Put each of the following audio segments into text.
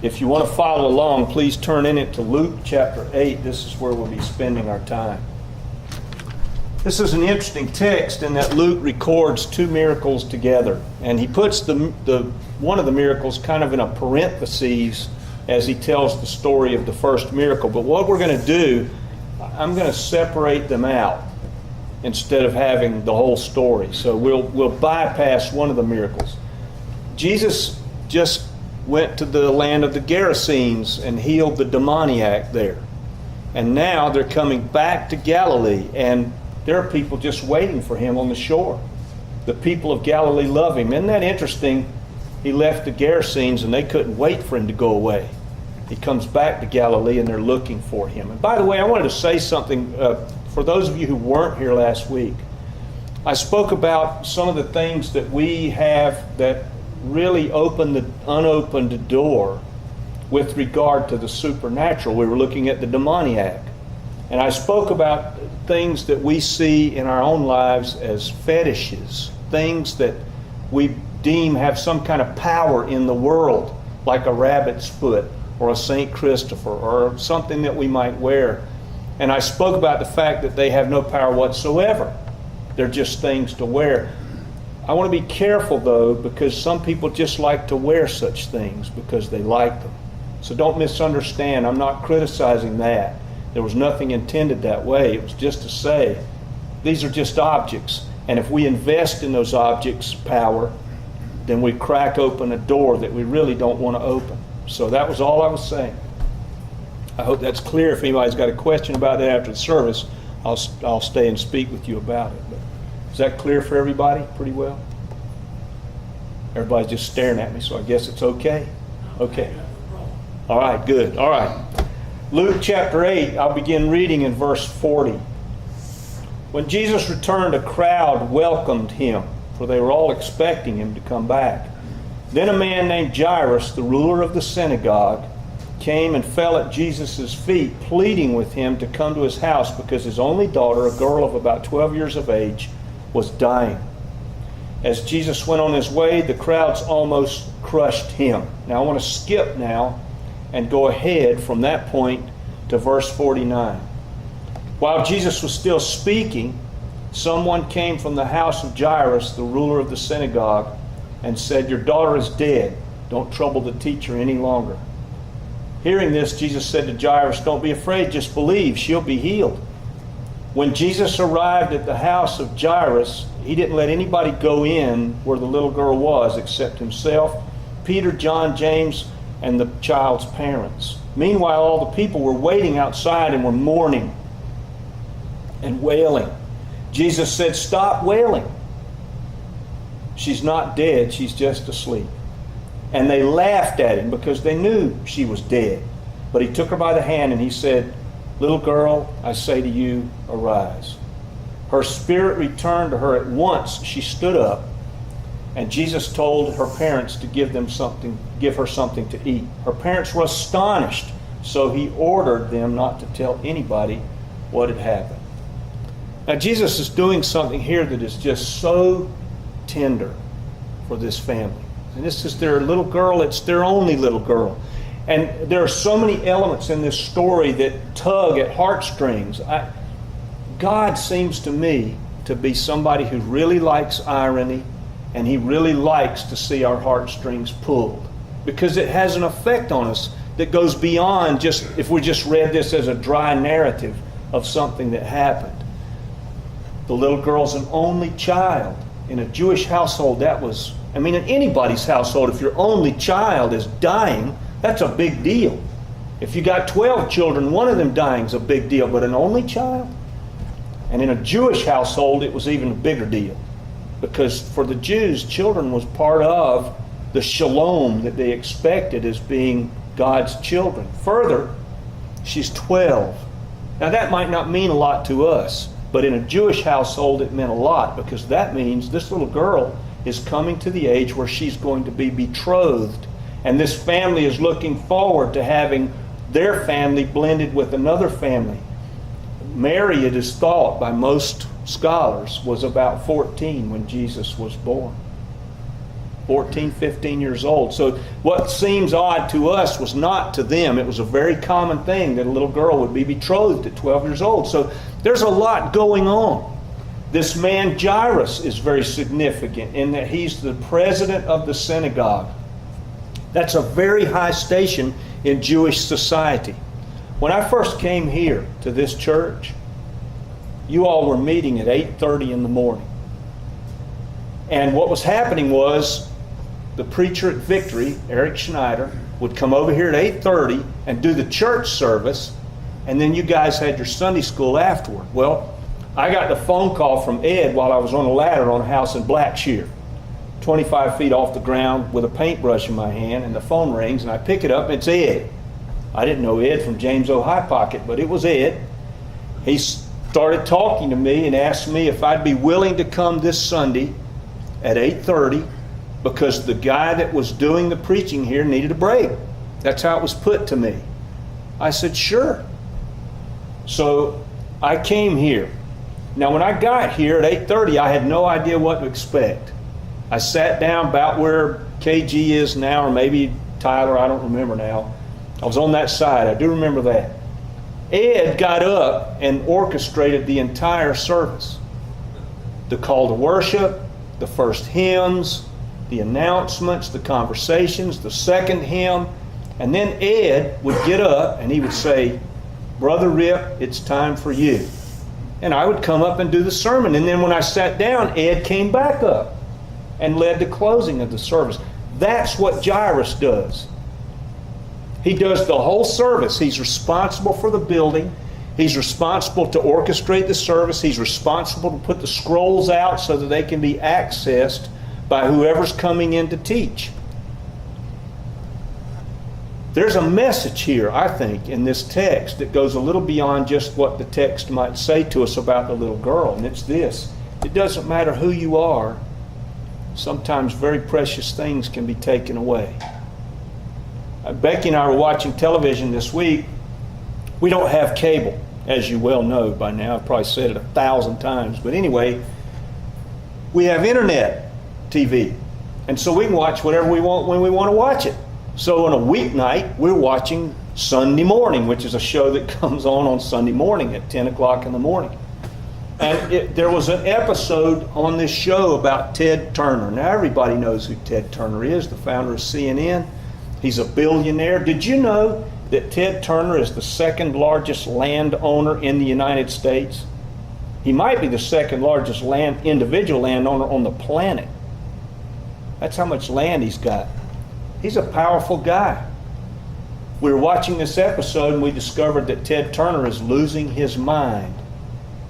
If you want to follow along, please turn in it to Luke chapter 8. This is where we'll be spending our time. This is an interesting text in that Luke records two miracles together. And he puts the one of the miracles kind of in a parentheses as he tells the story of the first miracle. But what we're going to do, I'm going to separate them out instead of having the whole story. So we'll bypass one of the miracles. Jesus just went to the land of the Gerasenes and healed the demoniac there. And now they're coming back to Galilee, and there are people just waiting for him on the shore. The people of Galilee love him. Isn't that interesting? He left the Gerasenes and they couldn't wait for him to go away. He comes back to Galilee and they're looking for him. And by the way, I wanted to say something for those of you who weren't here last week. I spoke about some of the things that we have that really unopened the door with regard to the supernatural. We were looking at the demoniac. And I spoke about things that we see in our own lives as fetishes, things that we deem have some kind of power in the world, like a rabbit's foot or a St. Christopher or something that we might wear. And I spoke about the fact that they have no power whatsoever. They're just things to wear. I want to be careful, though, because some people just like to wear such things because they like them. So don't misunderstand. I'm not criticizing that. There was nothing intended that way. It was just to say, these are just objects. And if we invest in those objects' power, then we crack open a door that we really don't want to open. So that was all I was saying. I hope that's clear. If anybody's got a question about that after the service, I'll stay and speak with you about it. But is that clear for everybody pretty well? Everybody's just staring at me, so I guess it's okay? Okay. All right, good. All right. Luke chapter 8, I'll begin reading in verse 40. When Jesus returned, a crowd welcomed him, for they were all expecting him to come back. Then a man named Jairus, the ruler of the synagogue, came and fell at Jesus' feet, pleading with him to come to his house because his only daughter, a girl of about 12 years of age, was dying. As Jesus went on his way, the crowds almost crushed him. Now I want to skip now and go ahead from that point to verse 49. While Jesus was still speaking, someone came from the house of Jairus, the ruler of the synagogue, and said, "Your daughter is dead. Don't trouble the teacher any longer." Hearing this, Jesus said to Jairus, "Don't be afraid, just believe. She'll be healed." When Jesus arrived at the house of Jairus, he didn't let anybody go in where the little girl was except himself, Peter, John, James, and the child's parents. Meanwhile, all the people were waiting outside and were mourning and wailing. Jesus said, "Stop wailing. She's not dead, she's just asleep." And they laughed at him because they knew she was dead. But he took her by the hand and he said, "Little girl, I say to you, arise." Her spirit returned to her at once. She stood up, and Jesus told her parents to give her something to eat. Her parents were astonished, so he ordered them not to tell anybody what had happened. Now Jesus is doing something here that is just so tender for this family. And this is their little girl. It's their only little girl. And there are so many elements in this story that tug at heartstrings. God seems to me to be somebody who really likes irony, and he really likes to see our heartstrings pulled, because it has an effect on us that goes beyond just if we just read this as a dry narrative of something that happened. The little girl's an only child. In a Jewish household, in anybody's household, if your only child is dying, that's a big deal. If you got 12 children, one of them dying is a big deal, but an only child? And in a Jewish household, it was even a bigger deal, because for the Jews, children was part of the shalom that they expected as being God's children. Further, she's 12. Now that might not mean a lot to us, but in a Jewish household it meant a lot, because that means this little girl is coming to the age where she's going to be betrothed, and this family is looking forward to having their family blended with another family. Mary, it is thought by most scholars, was about 14 when Jesus was born. 14, 15 years old. So what seems odd to us was not to them. It was a very common thing that a little girl would be betrothed at 12 years old. So there's a lot going on. This man Jairus is very significant in that he's the president of the synagogue. That's a very high station in Jewish society. When I first came here to this church, you all were meeting at 8:30 in the morning. And what was happening was the preacher at Victory, Eric Schneider, would come over here at 8:30 and do the church service, and then you guys had your Sunday school afterward. Well, I got the phone call from Ed while I was on a ladder on a house in Blackshear, 25 feet off the ground with a paintbrush in my hand, and the phone rings, and I pick it up, and it's Ed. I didn't know Ed from James O. High Pocket, but it was Ed. He started talking to me and asked me if I'd be willing to come this Sunday at 8:30 because the guy that was doing the preaching here needed a break. That's how it was put to me. I said, sure. So I came here. Now when I got here at 8:30, I had no idea what to expect. I sat down about where KG is now, or maybe Tyler, I don't remember now. I was on that side, I do remember that. Ed got up and orchestrated the entire service. The call to worship, the first hymns, the announcements, the conversations, the second hymn, and then Ed would get up and he would say, Brother Rip, it's time for you. And I would come up and do the sermon. And then when I sat down, Ed came back up and led the closing of the service. That's what Jairus does. He does the whole service. He's responsible for the building. He's responsible to orchestrate the service. He's responsible to put the scrolls out so that they can be accessed by whoever's coming in to teach. There's a message here, I think, in this text that goes a little beyond just what the text might say to us about the little girl, and it's this. It doesn't matter who you are. Sometimes very precious things can be taken away. Becky and I were watching television this week. We don't have cable, as you well know by now. I've probably said it 1,000 times. But anyway, we have internet TV. And so we can watch whatever we want when we want to watch it. So on a weeknight, we're watching Sunday Morning, which is a show that comes on Sunday morning at 10 o'clock in the morning. And there was an episode on this show about Ted Turner. Now everybody knows who Ted Turner is, the founder of CNN. He's a billionaire. Did you know that Ted Turner is the second largest landowner in the United States? He might be the second largest individual landowner on the planet. That's how much land he's got. He's a powerful guy. We were watching this episode and we discovered that Ted Turner is losing his mind.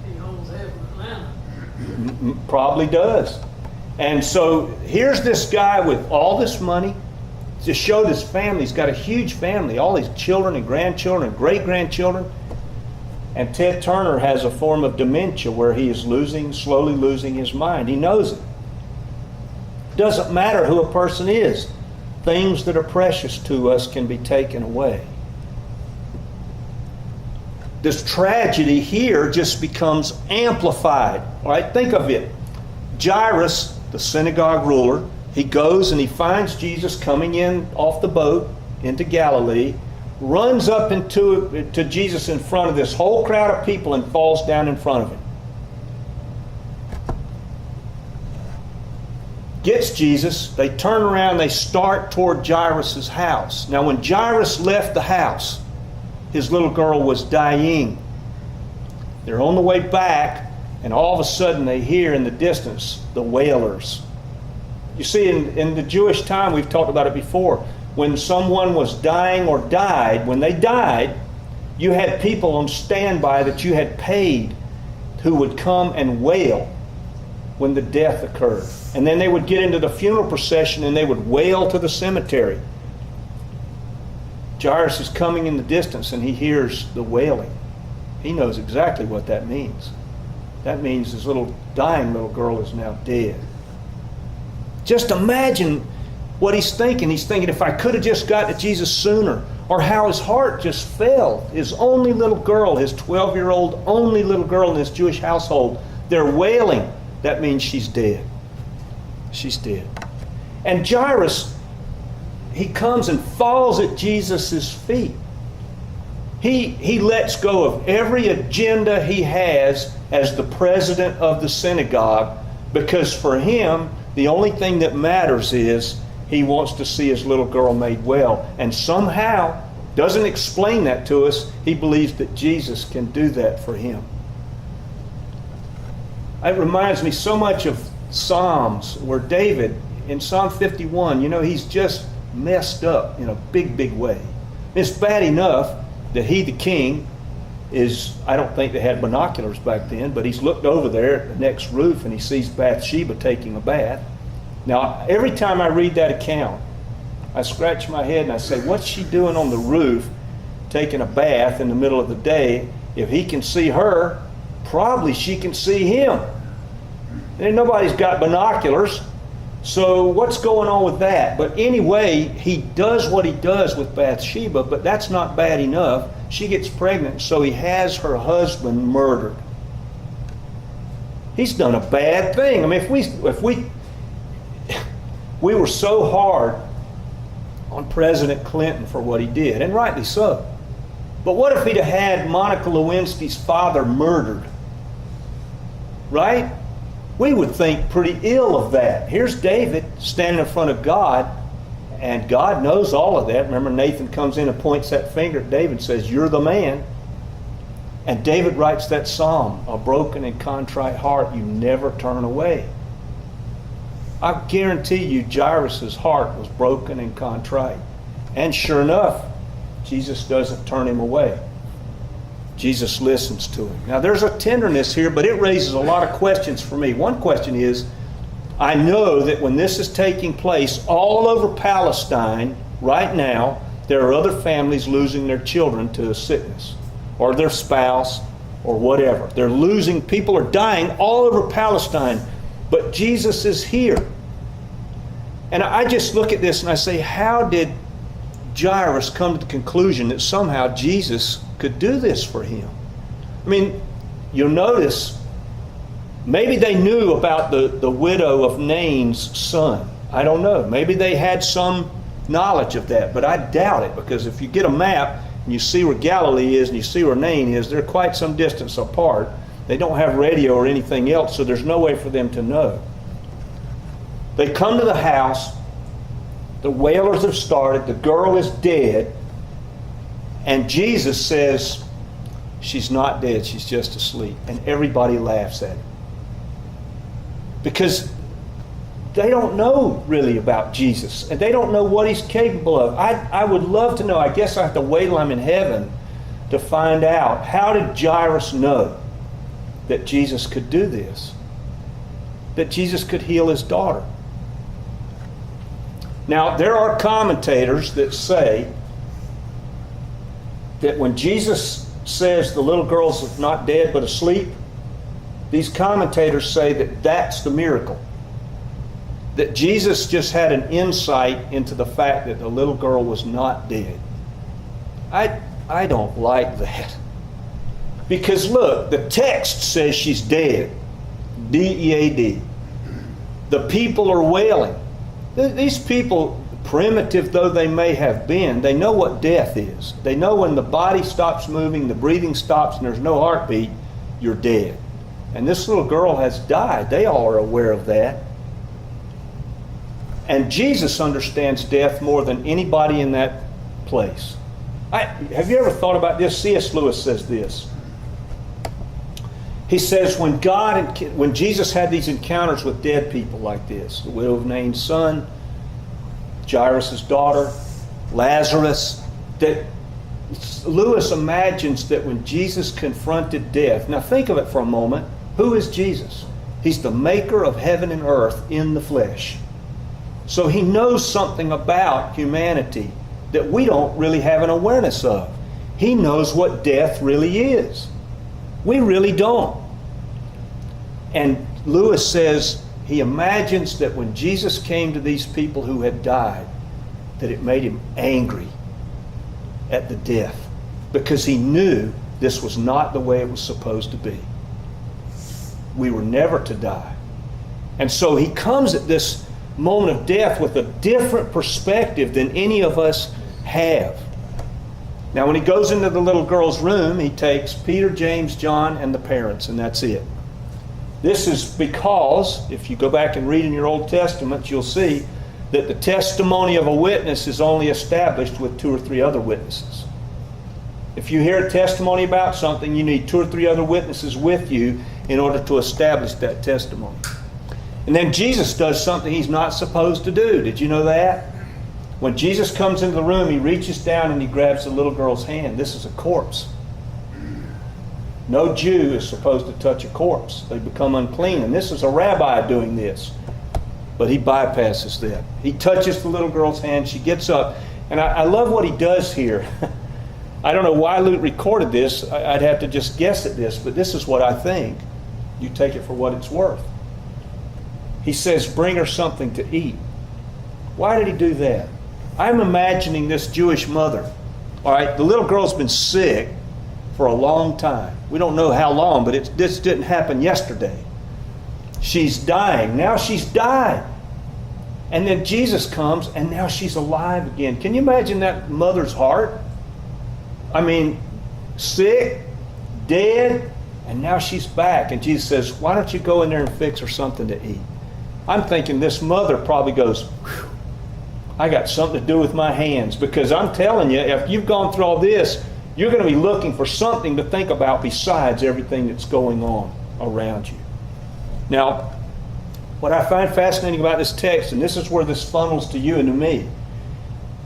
He owns half of Atlanta. Probably does. And so here's this guy with all this money to show this family. He's got a huge family, all these children and grandchildren and great-grandchildren. And Ted Turner has a form of dementia where he is slowly losing his mind. He knows it. Doesn't matter who a person is. Things that are precious to us can be taken away. This tragedy here just becomes amplified. All right, think of it. Jairus, the synagogue ruler, he goes and he finds Jesus coming in off the boat into Galilee, runs up to Jesus in front of this whole crowd of people and falls down in front of him. Gets Jesus, they turn around, they start toward Jairus' house. Now when Jairus left the house, his little girl was dying. They're on the way back, and all of a sudden they hear in the distance the wailers. You see, in the Jewish time, we've talked about it before, when someone was dying or died, when they died, you had people on standby that you had paid who would come and wail when the death occurred. And then they would get into the funeral procession and they would wail to the cemetery. Jairus is coming in the distance and he hears the wailing. He knows exactly what that means. That means his dying little girl is now dead. Just imagine what he's thinking. He's thinking, if I could have just got to Jesus sooner, or how his heart just fell. His only little girl, his 12-year-old only little girl in this Jewish household, they're wailing. That means she's dead. She's dead. And Jairus, he comes and falls at Jesus' feet. He lets go of every agenda he has as the president of the synagogue, because for him, the only thing that matters is he wants to see his little girl made well. And somehow, doesn't explain that to us, he believes that Jesus can do that for him. It reminds me so much of Psalms, where David, in Psalm 51, he's just messed up in a big, big way. It's bad enough that he, the king, I don't think they had binoculars back then, but he's looked over there at the next roof and he sees Bathsheba taking a bath. Now, every time I read that account, I scratch my head and I say, what's she doing on the roof taking a bath in the middle of the day? If he can see her, probably she can see him. And nobody's got binoculars, so what's going on with that? But anyway, he does what he does with Bathsheba, but that's not bad enough. She gets pregnant, so he has her husband murdered. He's done a bad thing. I mean, if we were so hard on President Clinton for what he did, and rightly so. But what if he'd have had Monica Lewinsky's father murdered? Right? We would think pretty ill of that. Here's David standing in front of God, and God knows all of that. Remember, Nathan comes in and points that finger at David and says, you're the man. And David writes that psalm, a broken and contrite heart you never turn away. I guarantee you Jairus' heart was broken and contrite. And sure enough, Jesus doesn't turn him away. Jesus listens to him. Now there's a tenderness here, but it raises a lot of questions for me. One question is, I know that when this is taking place all over Palestine right now, there are other families losing their children to sickness, or their spouse, or whatever. They're losing, people are dying all over Palestine, but Jesus is here. And I just look at this and I say, how did Jairus come to the conclusion that somehow Jesus could do this for him? I mean, you'll notice, maybe they knew about the widow of Nain's son. I don't know. Maybe they had some knowledge of that, but I doubt it, because if you get a map and you see where Galilee is and you see where Nain is, they're quite some distance apart. They don't have radio or anything else, so there's no way for them to know. They come to the house. The wailers have started. The girl is dead. And Jesus says, she's not dead, she's just asleep. And everybody laughs at him. Because they don't know really about Jesus. And they don't know what he's capable of. I would love to know. I guess I have to wait till I'm in heaven to find out. How did Jairus know that Jesus could do this? That Jesus could heal his daughter? Now, there are commentators that say that when Jesus says the little girl's not dead but asleep, these commentators say that that's the miracle. That Jesus just had an insight into the fact that the little girl was not dead. I don't like that. Because look, the text says she's dead. D-E-A-D. The people are wailing. These people, primitive though they may have been, they know what death is. They know when the body stops moving, the breathing stops, and there's no heartbeat, you're dead. And this little girl has died. They all are aware of that. And Jesus understands death more than anybody in that place. Have you ever thought about this? C.S. Lewis says this. He says when Jesus had these encounters with dead people like this, the widow of Nain's son, Jairus' daughter, Lazarus, that Lewis imagines that when Jesus confronted death, now think of it for a moment, who is Jesus? He's the maker of heaven and earth in the flesh. So he knows something about humanity that we don't really have an awareness of. He knows what death really is. We really don't. And Lewis says he imagines that when Jesus came to these people who had died, that it made him angry at the death, because he knew this was not the way it was supposed to be. We were never to die. And so he comes at this moment of death with a different perspective than any of us have. Now, when he goes into the little girl's room, he takes Peter, James, John, and the parents, and that's it. This is because, if you go back and read in your Old Testament, you'll see that the testimony of a witness is only established with 2 or 3 other witnesses. If you hear a testimony about something, you need 2 or 3 other witnesses with you in order to establish that testimony. And then Jesus does something he's not supposed to do. Did you know that? When Jesus comes into the room, he reaches down and he grabs the little girl's hand. This is a corpse. No Jew is supposed to touch a corpse. They become unclean. And this is a rabbi doing this. But he bypasses that. He touches the little girl's hand. She gets up. And I love what he does here. I don't know why Luke recorded this. I'd have to just guess at this. But this is what I think. You take it for what it's worth. He says, bring her something to eat. Why did he do that? I'm imagining this Jewish mother. All right, the little girl's been sick for a long time. We don't know how long, but this didn't happen yesterday. She's dying. Now she's died. And then Jesus comes, and now she's alive again. Can you imagine that mother's heart? I mean, sick, dead, and now she's back. And Jesus says, why don't you go in there and fix her something to eat? I'm thinking this mother probably goes, whew, I got something to do with my hands. Because I'm telling you, if you've gone through all this, you're going to be looking for something to think about besides everything that's going on around you. Now, what I find fascinating about this text, and this is where this funnels to you and to me,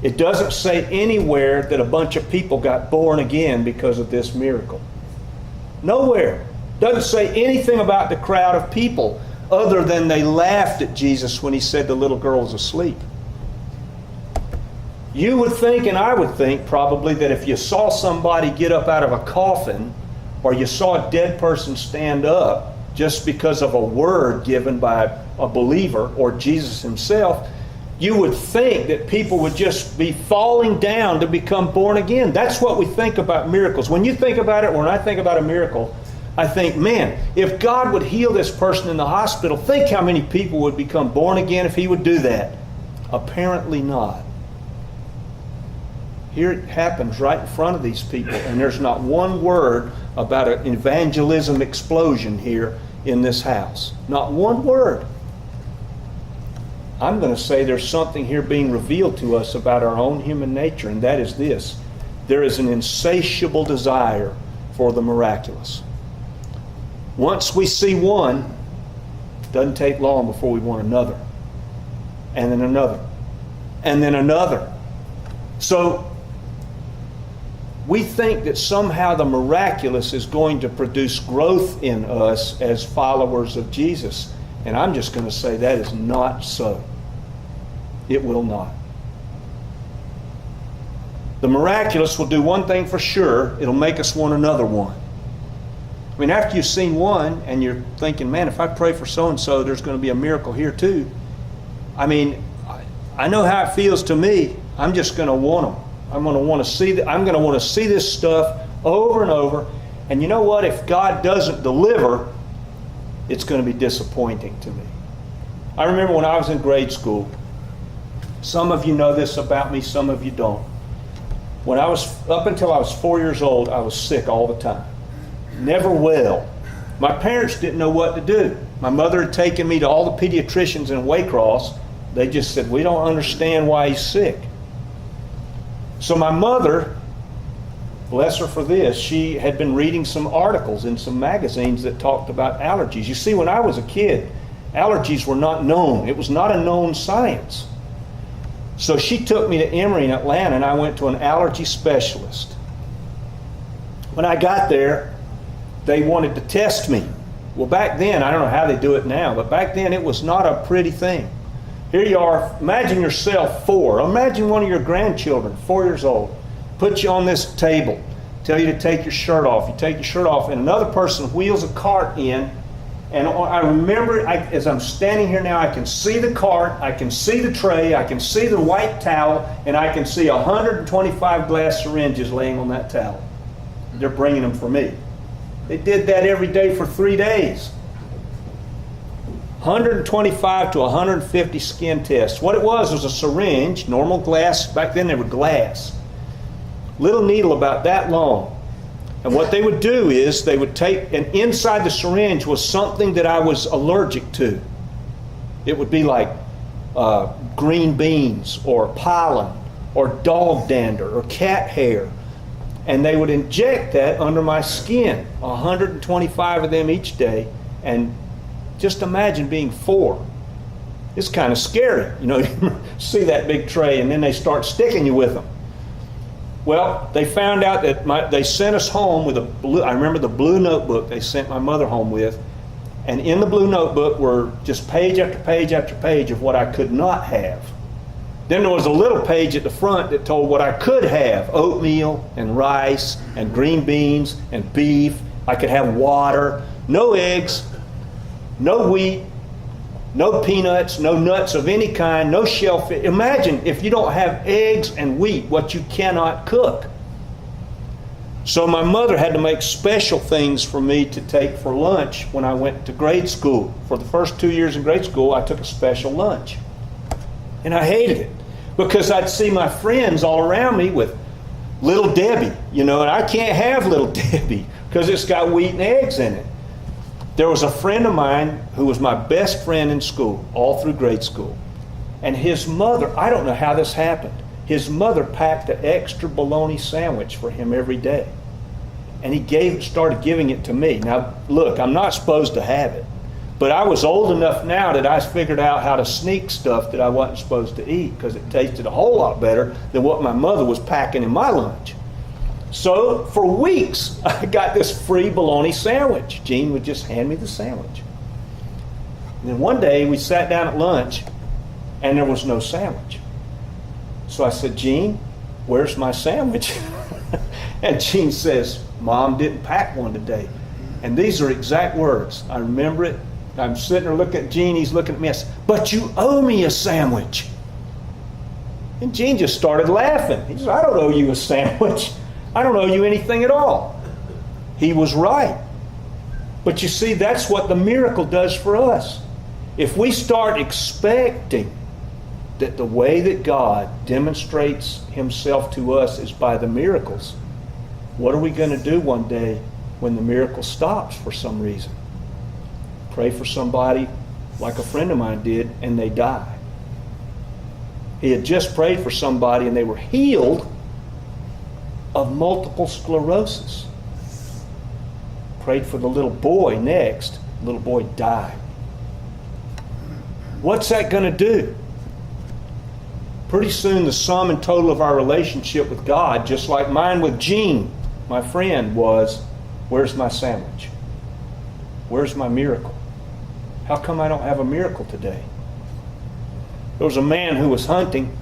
it doesn't say anywhere that a bunch of people got born again because of this miracle. Nowhere. Doesn't say anything about the crowd of people other than they laughed at Jesus when he said the little girl was asleep. You would think, and I would think probably, that if you saw somebody get up out of a coffin or you saw a dead person stand up just because of a word given by a believer or Jesus himself, you would think that people would just be falling down to become born again. That's what we think about miracles. When you think about it, when I think about a miracle, I think, man, if God would heal this person in the hospital, think how many people would become born again if he would do that. Apparently not. Here it happens right in front of these people, and there's not one word about an evangelism explosion here in this house. Not one word. I'm going to say there's something here being revealed to us about our own human nature, and that is this. There is an insatiable desire for the miraculous. Once we see one, it doesn't take long before we want another, and then another, and then another. So we think that somehow the miraculous is going to produce growth in us as followers of Jesus. And I'm just going to say that is not so. It will not. The miraculous will do one thing for sure. It'll make us want another one. I mean, after you've seen one and you're thinking, man, if I pray for so-and-so, there's going to be a miracle here too. I mean, I know how it feels to me. I'm just going to want them. I'm going to want to see this stuff over and over. And you know what? If God doesn't deliver, it's going to be disappointing to me. I remember when I was in grade school, some of you know this about me, some of you don't. Up until I was 4 years old, I was sick all the time. Never well. My parents didn't know what to do. My mother had taken me to all the pediatricians in Waycross. They just said, we don't understand why he's sick. So my mother, bless her for this, she had been reading some articles in some magazines that talked about allergies. You see, when I was a kid, allergies were not known. It was not a known science. So she took me to Emory in Atlanta, and I went to an allergy specialist. When I got there, they wanted to test me. Well, back then, I don't know how they do it now, but back then it was not a pretty thing. Here you are, imagine yourself 4. Imagine one of your grandchildren, 4 years old, put you on this table, tell you to take your shirt off. You take your shirt off, and another person wheels a cart in. And I remember, as I'm standing here now, I can see the cart, I can see the tray, I can see the white towel, and I can see 125 glass syringes laying on that towel. They're bringing them for me. They did that every day for 3 days. 125 to 150 skin tests. What it was a syringe, normal glass. Back then they were glass. Little needle about that long. And what they would do is they would take, and inside the syringe was something that I was allergic to. It would be like green beans or pollen or dog dander or cat hair. And they would inject that under my skin, 125 of them each day. And just imagine being 4. It's kind of scary. You know, you see that big tray and then they start sticking you with them. Well, they found out that they sent us home with I remember the blue notebook they sent my mother home with. And in the blue notebook were just page after page after page of what I could not have. Then there was a little page at the front that told what I could have: oatmeal and rice and green beans and beef. I could have water, no eggs, no wheat, no peanuts, no nuts of any kind, no shellfish. Imagine if you don't have eggs and wheat, what you cannot cook. So my mother had to make special things for me to take for lunch when I went to grade school. For the first 2 years in grade school, I took a special lunch. And I hated it because I'd see my friends all around me with Little Debbie, you know, and I can't have Little Debbie because it's got wheat and eggs in it. There was a friend of mine who was my best friend in school, all through grade school. And his mother, I don't know how this happened, his mother packed an extra bologna sandwich for him every day. And he started giving it to me. Now, look, I'm not supposed to have it. But I was old enough now that I figured out how to sneak stuff that I wasn't supposed to eat because it tasted a whole lot better than what my mother was packing in my lunch. So for weeks, I got this free bologna sandwich. Jean would just hand me the sandwich. And then one day we sat down at lunch and there was no sandwich. So I said, Jean, where's my sandwich? And Jean says, Mom didn't pack one today. And these are exact words. I remember it. I'm sitting there looking at Jean. He's looking at me. I said, but you owe me a sandwich. And Jean just started laughing. He said, I don't owe you a sandwich. I don't owe you anything at all. He was right. But you see, that's what the miracle does for us. If we start expecting that the way that God demonstrates himself to us is by the miracles, what are we going to do one day when the miracle stops for some reason? Pray for somebody like a friend of mine did and they die. He had just prayed for somebody and they were healed of multiple sclerosis. Prayed for the little boy next. The little boy died. What's that going to do? Pretty soon the sum and total of our relationship with God, just like mine with Jean, my friend, was, where's my sandwich? Where's my miracle? How come I don't have a miracle today? There was a man who was hunting.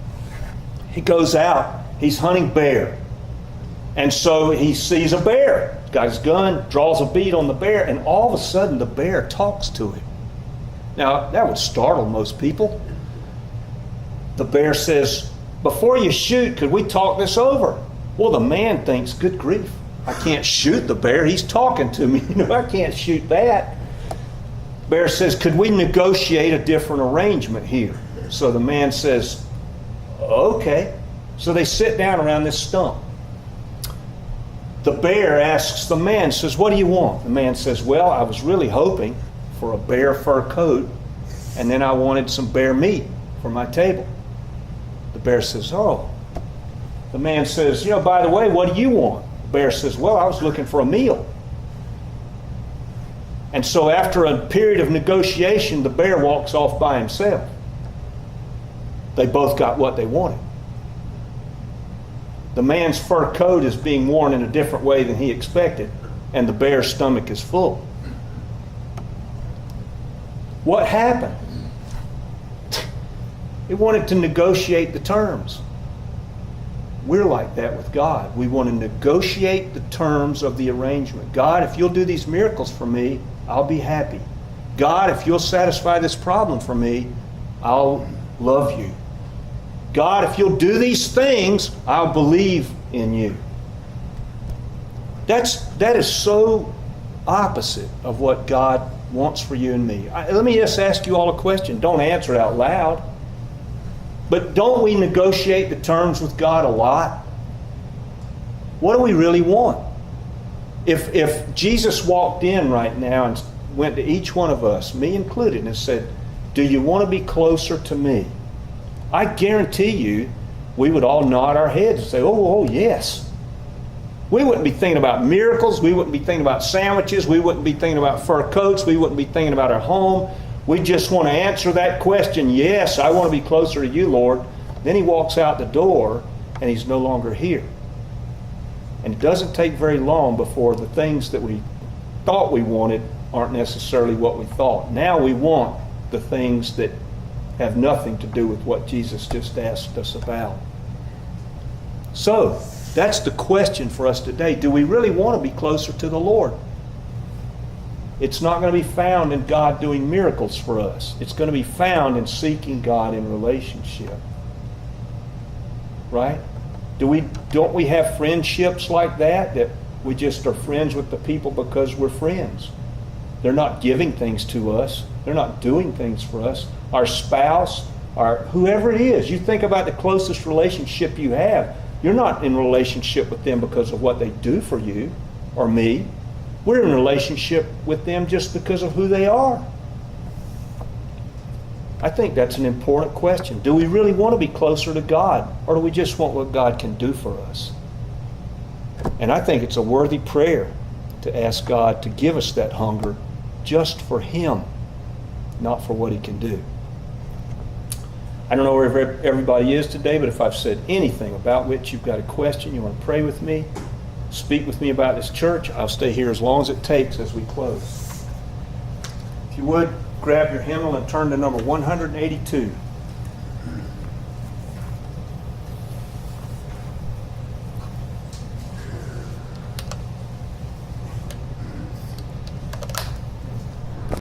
He goes out. He's hunting bear. And so he sees a bear. He's got his gun, draws a bead on the bear, and all of a sudden the bear talks to him. Now, that would startle most people. The bear says, before you shoot, could we talk this over? Well, the man thinks, good grief, I can't shoot the bear. He's talking to me. You know, I can't shoot that. Bear says, could we negotiate a different arrangement here? So the man says, okay. So they sit down around this stump. The bear asks the man, says, what do you want? The man says, well, I was really hoping for a bear fur coat, and then I wanted some bear meat for my table. The bear says, oh. The man says, you know, by the way, what do you want? The bear says, well, I was looking for a meal. And so after a period of negotiation, the bear walks off by himself. They both got what they wanted. The man's fur coat is being worn in a different way than he expected, and the bear's stomach is full. What happened? It wanted to negotiate the terms. We're like that with God. We want to negotiate the terms of the arrangement. God, if you'll do these miracles for me, I'll be happy. God, if you'll satisfy this problem for me, I'll love you. God, if you'll do these things, I'll believe in you. That is so opposite of what God wants for you and me. Let me just ask you all a question. Don't answer it out loud. But don't we negotiate the terms with God a lot? What do we really want? If Jesus walked in right now and went to each one of us, me included, and said, do you want to be closer to me? I guarantee you, we would all nod our heads and say, oh, yes. We wouldn't be thinking about miracles. We wouldn't be thinking about sandwiches. We wouldn't be thinking about fur coats. We wouldn't be thinking about our home. We just want to answer that question, yes, I want to be closer to you, Lord. Then he walks out the door and he's no longer here. And it doesn't take very long before the things that we thought we wanted aren't necessarily what we thought. Now we want the things that have nothing to do with what Jesus just asked us about. So, that's the question for us today. Do we really want to be closer to the Lord? It's not going to be found in God doing miracles for us. It's going to be found in seeking God in relationship. Right? Don't we have friendships like that we just are friends with the people because we're friends? They're not giving things to us. They're not doing things for us. Our spouse, whoever it is, you think about the closest relationship you have. You're not in relationship with them because of what they do for you or me. We're in relationship with them just because of who they are. I think that's an important question. Do we really want to be closer to God, or do we just want what God can do for us? And I think it's a worthy prayer to ask God to give us that hunger just for Him, not for what He can do. I don't know where everybody is today, but if I've said anything about which you've got a question, you want to pray with me, speak with me about this church, I'll stay here as long as it takes as we close. If you would, grab your hymnal and turn to number 182.